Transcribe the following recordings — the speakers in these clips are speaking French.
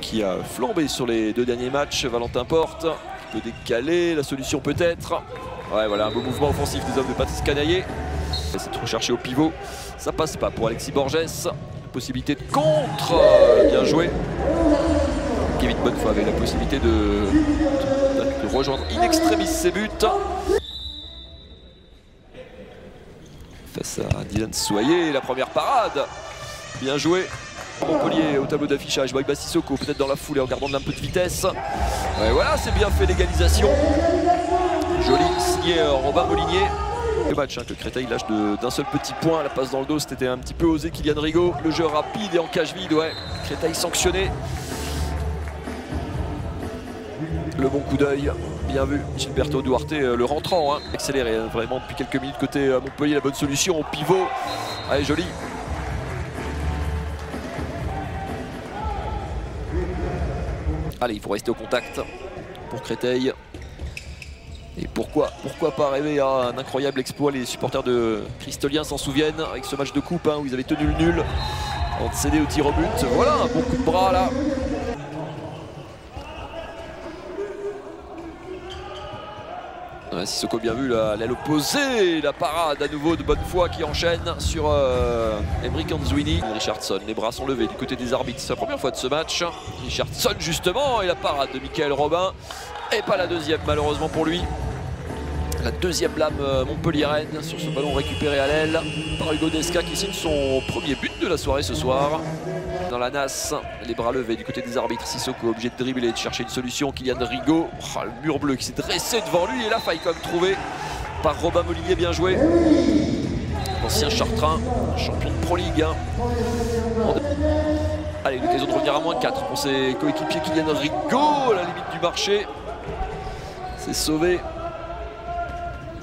qui a flambé sur les 2 derniers matchs. Valentin Porte qui peut décaler, la solution peut-être. Ouais, voilà, un beau mouvement offensif des hommes de Patrice Canaillé. C'est trop cherché au pivot, ça passe pas pour Alexis Borges. Possibilité de contre, bien joué. Kevin Bonnefoy avait la possibilité de rejoindre in extremis ses buts. Face à Dylan Soyer, la première parade, bien joué. Montpellier au tableau d'affichage, Boyba Sissoko peut-être dans la foulée en gardant un peu de vitesse. Ouais, voilà, c'est bien fait, l'égalisation. Joli, signé Robin Molinier. Le match que Créteil lâche d'un seul petit point, la passe dans le dos, c'était un petit peu osé Kylian Rigaud. Le jeu rapide et en cage vide, ouais. Créteil sanctionné. Le bon coup d'œil, bien vu. Gilberto Duarte, le rentrant, hein. Accéléré vraiment depuis quelques minutes côté Montpellier, la bonne solution au pivot. Allez, joli. Allez, il faut rester au contact pour Créteil. Et pourquoi pas rêver à un incroyable exploit. Les supporters de Cristolien s'en souviennent avec ce match de coupe où ils avaient tenu le nul avant de céder au tir au but. Voilà, un bon coup de bras là. Sissoko bien vu, l'aile opposée, la parade à nouveau de Bonnefoy qui enchaîne sur Emric Anzuini. Richardson, les bras sont levés du côté des arbitres, c'est la première fois de ce match. Richardson justement, et la parade de Michael Robin, et pas la deuxième malheureusement pour lui. La deuxième lame montpelliéraine sur ce ballon récupéré à l'aile par Hugo Desca qui signe son premier but de la soirée ce soir. Dans la nasse, les bras levés du côté des arbitres. Sissoko obligé de dribbler, de chercher une solution. Kylian Rigaud, oh, le mur bleu qui s'est dressé devant lui et la faille quand même trouvée par Robin Molinier, bien joué. L'ancien Chartrain, champion de Pro League. Hein. Allez, l'occasion de revenir à -4 pour ses coéquipiers. Kylian Rigaud à la limite du marché. C'est sauvé.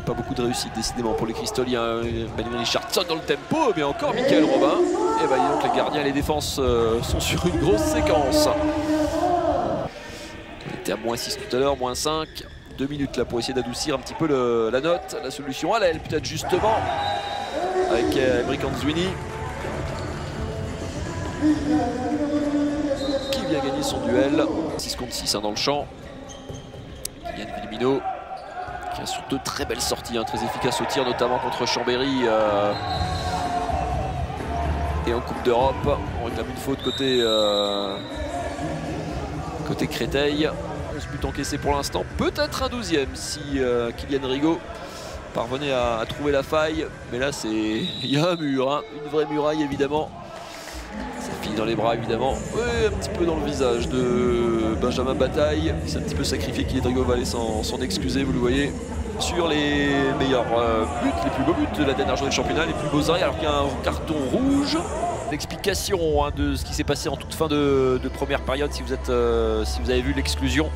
Pas beaucoup de réussite décidément pour les Cristoliens. Manuel Richardson dans le tempo, mais encore Michael Robin. Et bah donc les gardiens et les défenses sont sur une grosse séquence. On était à -6 tout à l'heure, -5. 2 minutes là pour essayer d'adoucir un petit peu la note. La solution à l'aile peut-être justement avec Emric Anzuini qui vient gagner son duel. 6 contre 6 dans le champ. Kylian Villemino qui a sur 2 très belles sorties, hein, très efficaces au tir, notamment contre Chambéry et en Coupe d'Europe. On réclame une faute côté Créteil. 11 buts encaissés pour l'instant, peut-être un 12e si Kylian Rigaud parvenait à trouver la faille. Mais là, il y a un mur, hein, une vraie muraille évidemment. Ça finit dans les bras évidemment, et un petit peu dans le visage de Benjamin Bataille. Il s'est un petit peu sacrifié, Kylian Rigaud va aller s'en excuser, vous le voyez. Sur les meilleurs buts, les plus beaux buts de la dernière journée de championnat, les plus beaux arrêts, alors qu'il y a un carton rouge. L'explication de ce qui s'est passé en toute fin de première période, si vous avez vu l'exclusion,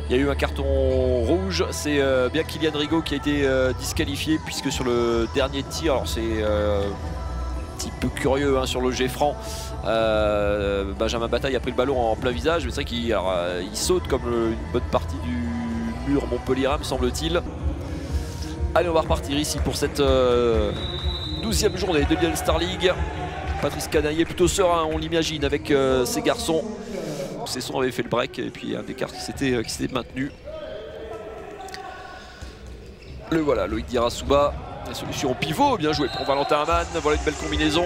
il y a eu un carton rouge. C'est bien Kylian Rigaud qui a été disqualifié, puisque sur le dernier tir, alors c'est un petit peu curieux sur le jet franc, Benjamin Bataille a pris le ballon en plein visage, mais c'est vrai qu'il saute comme une bonne partie du mur montpelliérain, me semble-t-il. Allez, on va repartir ici pour cette 12e journée de l'All-Star League. Patrice Canaillé plutôt serein, on l'imagine, avec ses garçons. Cesson avait fait le break et puis un écart qui s'était maintenu. Le voilà, Loïc Dirasouba, la solution au pivot, bien joué pour Valentin Amann. Voilà une belle combinaison.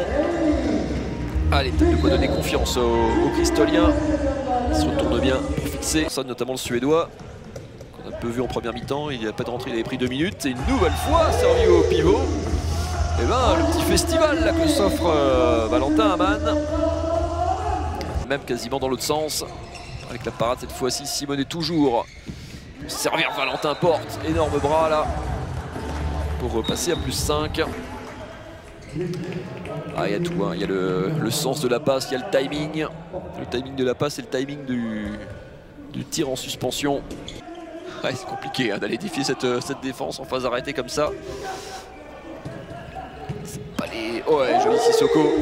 Allez, peut-être de quoi donner confiance aux Cristoliens. Il se retourne bien pour fixer, ça notamment le Suédois. On a un peu vu en première mi-temps, il n'a pas de rentrée, il avait pris 2 minutes. Et une nouvelle fois servi au pivot. Et ben le petit festival là, que s'offre Valentin Amann. Même quasiment dans l'autre sens. Avec la parade cette fois-ci, Simonet toujours pour servir Valentin Porte. Énorme bras là. Pour repasser à +5. Ah, il y a tout, hein. Il y a le sens de la passe, il y a le timing. Le timing de la passe et le timing du tir en suspension. Ouais, c'est compliqué d'aller défier cette défense en phase arrêtée comme ça. C'est pas les... Oh ouais, joli Sissoko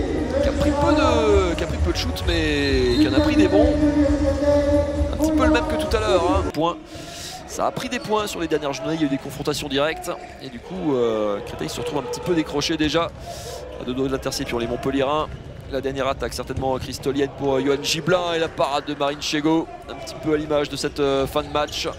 qui a pris peu de shoot, mais qui en a pris des bons. Un petit peu le même que tout à l'heure. Hein. Point. Ça a pris des points sur les dernières journées, il y a eu des confrontations directes. Et du coup, Créteil se retrouve un petit peu décroché déjà. À 2 doigts de l'interception, les Montpelliérains. La dernière attaque certainement cristolienne pour Johan Gibelin et la parade de Marine Chego, un petit peu à l'image de cette fin de match.